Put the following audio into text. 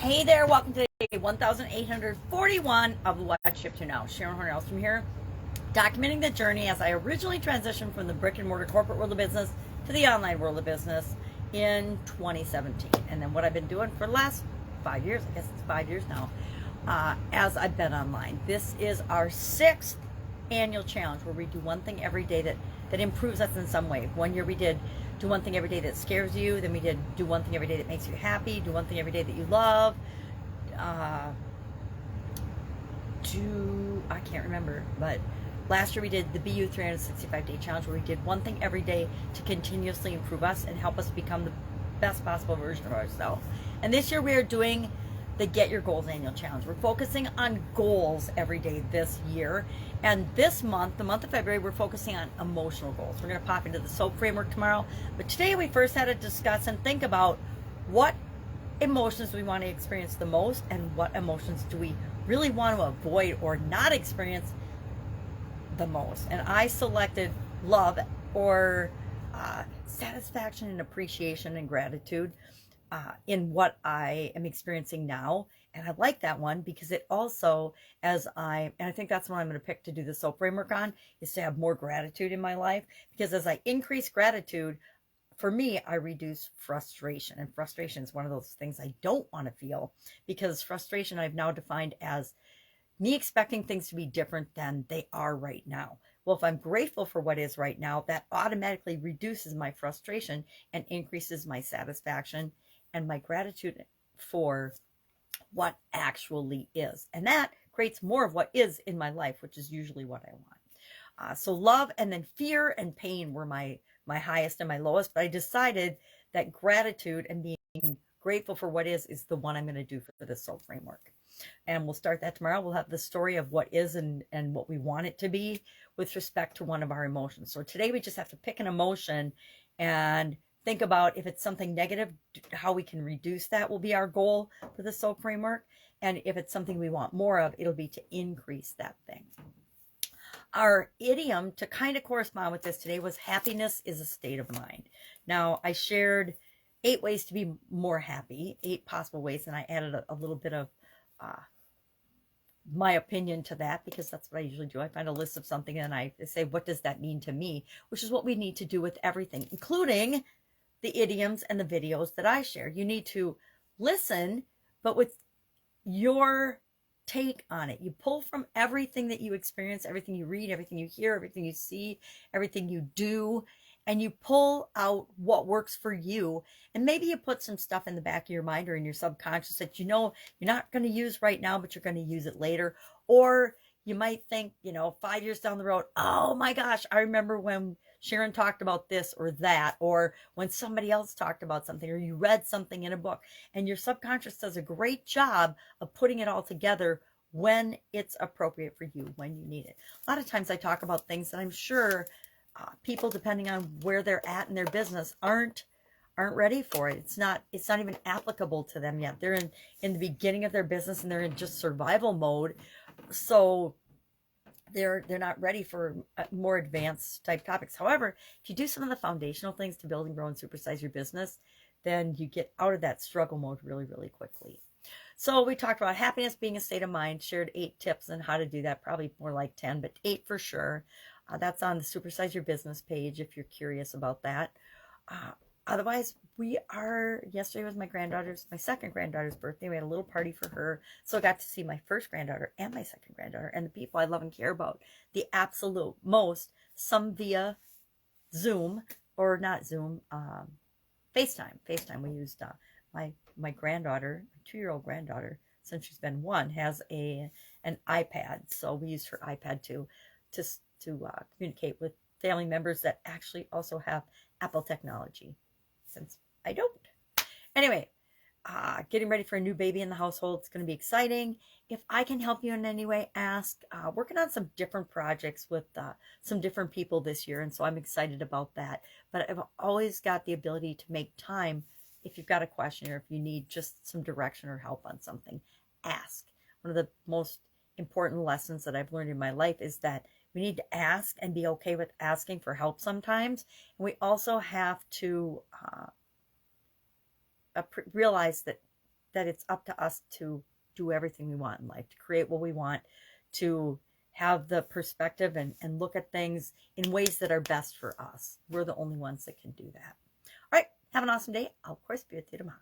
Hey there, welcome to day 1841 of What Shipped You Now. Sharon Horne-Ellstrom here, documenting the journey as I originally transitioned from the brick and mortar corporate world of business to the online world of business in 2017. And then what I've been doing for the last 5 years, I guess it's 5 years now, as I've been online. This is our sixth annual challenge where we do one thing every day that improves us in some way. 1 year we did do one thing every day that scares you. Then we did do one thing every day that makes you happy. Do one thing every day that you love. I can't remember, but last year we did the BU 365 day challenge where we did one thing every day to continuously improve us and help us become the best possible version of ourselves. And this year we are doing the Get Your Goals annual challenge. We're focusing on goals every day this year. And this month, the month of February, we're focusing on emotional goals. We're going to pop into the SOAP framework tomorrow. But today we first had to discuss and think about what emotions we want to experience the most and what emotions do we really want to avoid or not experience the most. And I selected love or satisfaction and appreciation and gratitude in what I am experiencing now. And I like that one because it also, and I think that's what I'm going to pick to do the SOAP framework on, is to have more gratitude in my life. Because as I increase gratitude, for me, I reduce frustration. And frustration is one of those things I don't want to feel, because frustration I've now defined as me expecting things to be different than they are right now. Well, if I'm grateful for what is right now, that automatically reduces my frustration and increases my satisfaction and my gratitude for what actually is. And that creates more of what is in my life, which is usually what I want. So love and then fear and pain were my highest and my lowest, but I decided that gratitude and being grateful for what is the one I'm going to do for the SOAP framework. And we'll start that tomorrow. We'll have the story of what is and what we want it to be with respect to one of our emotions. So today we just have to pick an emotion and think about, if it's something negative, how we can reduce that will be our goal for the SOAP framework. And if it's something we want more of, it'll be to increase that thing. Our idiom to kind of correspond with this today was happiness is a state of mind. Now, I shared 8 ways to be more happy, 8 possible ways, and I added a little bit of my opinion to that, because that's what I usually do. I find a list of something and I say, what does that mean to me? Which is what we need to do with everything, including the idioms and the videos that I share. You need to listen, but with your take on it. You pull from everything that you experience, everything you read, everything you hear, everything you see, everything you do, and you pull out what works for you. And maybe you put some stuff in the back of your mind or in your subconscious that you know you're not going to use right now, but you're going to use it later. Or you might think, 5 years down the road, oh my gosh, I remember when Sharon talked about this or that, or when somebody else talked about something, or you read something in a book. And your subconscious does a great job of putting it all together when it's appropriate for you, when you need it. A lot of times I talk about things that I'm sure people, depending on where they're at in their business, aren't ready for it. It's not even applicable to them yet. They're in the beginning of their business and they're in just survival mode. So they're not ready for more advanced type topics. However, if you do some of the foundational things to build and grow and supersize your business, then you get out of that struggle mode really, really quickly. So we talked about happiness being a state of mind, shared 8 tips on how to do that, probably more like 10, but 8 for sure. That's on the Supersize Your Business page if you're curious about that. Otherwise, yesterday was my second granddaughter's birthday. We had a little party for her. So I got to see my first granddaughter and my second granddaughter and the people I love and care about the absolute most, some via Zoom, or not Zoom, FaceTime. FaceTime. We used my granddaughter, my 2-year-old granddaughter, since she's been 1, has an iPad. So we used her iPad to communicate with family members that actually also have Apple technology, since I don't. Anyway, getting ready for a new baby in the household. It's going to be exciting. If I can help you in any way, ask. Working on some different projects with some different people this year, and so I'm excited about that. But I've always got the ability to make time if you've got a question or if you need just some direction or help on something. Ask. One of the most important lessons that I've learned in my life is that we need to ask and be okay with asking for help sometimes. And we also have to realize that that it's up to us to do everything we want in life, to create what we want, to have the perspective and look at things in ways that are best for us. We're the only ones that can do that. All right, have an awesome day. I'll, of course, be with you tomorrow.